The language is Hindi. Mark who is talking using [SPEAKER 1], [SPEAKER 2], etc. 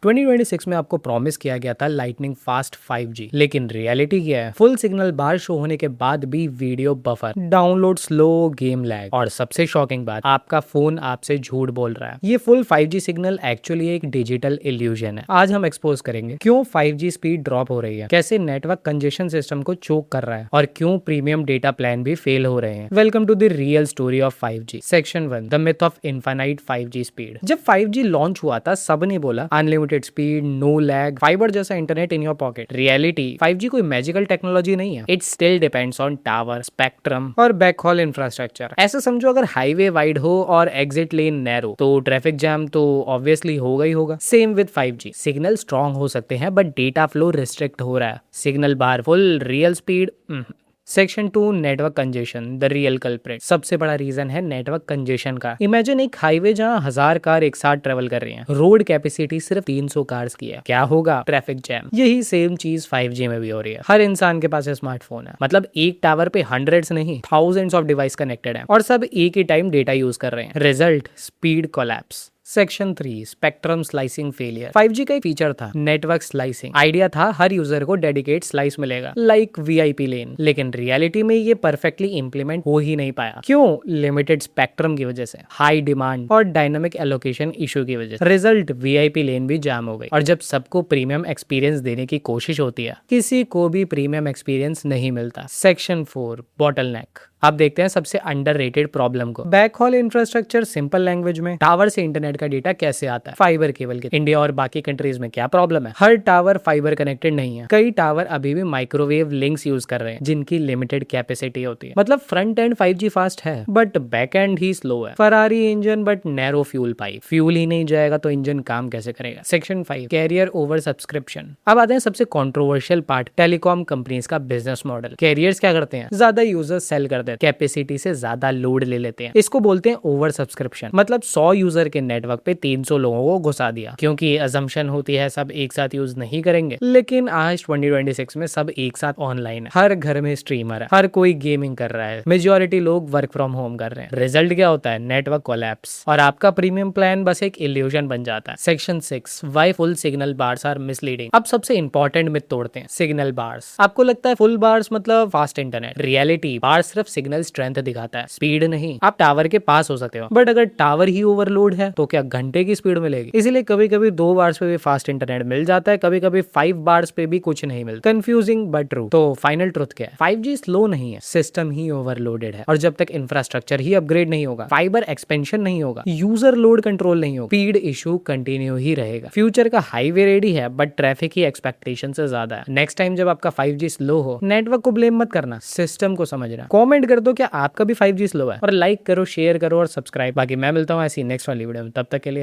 [SPEAKER 1] 2026 में आपको प्रॉमिस किया गया था लाइटनिंग फास्ट 5G, लेकिन रियलिटी क्या है? फुल सिग्नल बार शो होने के बाद भी video buffer, download slow, game lag और सबसे शॉकिंग बात, आपका फोन आपसे झूठ बोल रहा है। ये फुल 5G सिग्नल एक्चुअली एक डिजिटल इल्यूजन है। आज हम एक्सपोज करेंगे क्यों 5G स्पीड ड्रॉप हो रही है, कैसे नेटवर्क कंजेशन सिस्टम को चोक कर रहा है और क्यों प्रीमियम डेटा प्लान भी फेल हो रहे हैं। Welcome to the real story of 5G। Section 1, the myth of infinite 5G speed. जब 5G लॉन्च हुआ था सबने बोला unlimited speed, no lag, fibre जैसा internet in your pocket. Reality 5G कोई मैजिकल टेक्नोलॉजी नहीं है। It still depends on tower, spectrum और बैकहॉल इंफ्रास्ट्रक्चर। ऐसा समझो अगर हाईवे वाइड हो और एग्जिट लेन नैरो तो ट्रैफिक जैम तो ऑब्वियसली होगा ही होगा। Same with 5G, signal strong हो सकते हैं बट डेटा फ्लो रिस्ट्रिक्ट हो रहा है। Signal bar full, real speed. Section 2, network congestion, the real culprit. सबसे बड़ा रीजन है नेटवर्क कंजेशन का। इमेजिन एक हाईवे जहां 1000 कार एक साथ ट्रेवल कर रही हैं, रोड कैपेसिटी सिर्फ 300 कार्स की है, क्या होगा? Traffic jam. यही सेम चीज 5G में भी हो रही है। हर इंसान के पास स्मार्टफोन है, मतलब एक टावर पे हंड्रेड्स नहीं थाउजेंड्स ऑफ डिवाइस कनेक्टेड है और सब एक ही टाइम डेटा यूज कर रहे हैं। Result, speed collapse. Section 3, spectrum slicing failure. 5G का एक फीचर था नेटवर्क स्लाइसिंग। आइडिया था हर यूजर को डेडिकेट स्लाइस मिलेगा, लाइक VIP लेन, लेकिन रियलिटी में ये परफेक्टली इंप्लीमेंट हो ही नहीं पाया। क्यों? लिमिटेड स्पेक्ट्रम की वजह से, हाई डिमांड और डायनामिक एलोकेशन इशू की वजह से। रिजल्ट, VIP लेन भी जाम हो गई। और जब सबको प्रीमियम एक्सपीरियंस देने की कोशिश होती है, किसी को भी प्रीमियम एक्सपीरियंस नहीं मिलता। Section 4, bottleneck. आप देखते हैं सबसे अंडररेटेड प्रॉब्लम को। Backhaul infrastructure. सिंपल लैंग्वेज में, टावर से इंटरनेट का डेटा कैसे आता है? फाइबर केबल के। इंडिया और बाकी कंट्रीज में क्या प्रॉब्लम है? हर टावर फाइबर कनेक्टेड नहीं है। कई टावर अभी भी माइक्रोवेव लिंक्स यूज कर रहे हैं जिनकी लिमिटेड कैपेसिटी होती है। मतलब फ्रंट एंड 5G फास्ट है बट बैक एंड ही स्लो है। Ferrari engine but narrow fuel pipe. Fuel ही नहीं जाएगा तो इंजन काम कैसे करेगा? Section 5, carrier over subscription. अब आते हैं सबसे कॉन्ट्रोवर्शियल पार्ट, टेलीकॉम कंपनीज का बिजनेस मॉडल। कैरियर्स क्या करते हैं? ज्यादा यूजर्स सेल कर देते हैं, कैपेसिटी से ज्यादा लोड ले लेते हैं। इसको बोलते हैं ओवर सब्सक्रिप्शन। मतलब 100 यूजर के नेटवर्क पे 300 लोगों को घुसा दिया, क्योंकि अजम्पशन होती है सब एक साथ यूज नहीं करेंगे। लेकिन आज 2026 में सब एक साथ ऑनलाइन है, हर घर में स्ट्रीमर है, हर कोई गेमिंग कर रहा है, मेजॉरिटी लोग वर्क फ्रॉम होम कर रहे हैं। रिजल्ट क्या होता है? नेटवर्क कोलैप्स और आपका प्रीमियम प्लान बस एक इल्यूजन बन जाता है। Section 6, why full signal bars are misleading. अब सबसे इंपॉर्टेंट मिथ तोड़ते हैं, सिग्नल बार्स। आपको लगता है फुल बार्स मतलब फास्ट इंटरनेट। रियलिटी, बार सिर्फ सिग्नल स्ट्रेंथ दिखाता है, स्पीड नहीं। आप टावर के पास हो सकते हो बट अगर टावर ही ओवरलोड है तो क्या घंटे की स्पीड मिलेगी? इसीलिए कभी कभी 2 बार्स पे भी फास्ट इंटरनेट मिल जाता है, कभी कभी 5 बार्स पे भी कुछ नहीं मिलता। Confusing but true. तो फाइनल ट्रुथ क्या है? 5G स्लो नहीं है, सिस्टम ही ओवरलोडेड है। और जब तक इंफ्रास्ट्रक्चर ही अपग्रेड नहीं होगा, फाइबर एक्सपेंशन नहीं होगा, यूजर लोड कंट्रोल नहीं होगा, स्पीड इशू कंटिन्यू ही रहेगा। फ्यूचर का हाईवे रेडी है बट ट्रैफिक ही एक्सपेक्टेशन से ज्यादा है। नेक्स्ट टाइम जब आपका 5G स्लो हो, नेटवर्क को ब्लेम मत करना, सिस्टम को समझना। कमेंट कर दो क्या आपका भी 5G स्लो है और लाइक करो, शेयर करो और सब्सक्राइब। बाकी मैं मिलता हूँ ऐसी नेक्स्ट वाली वीडियो में, तब तक के लिए।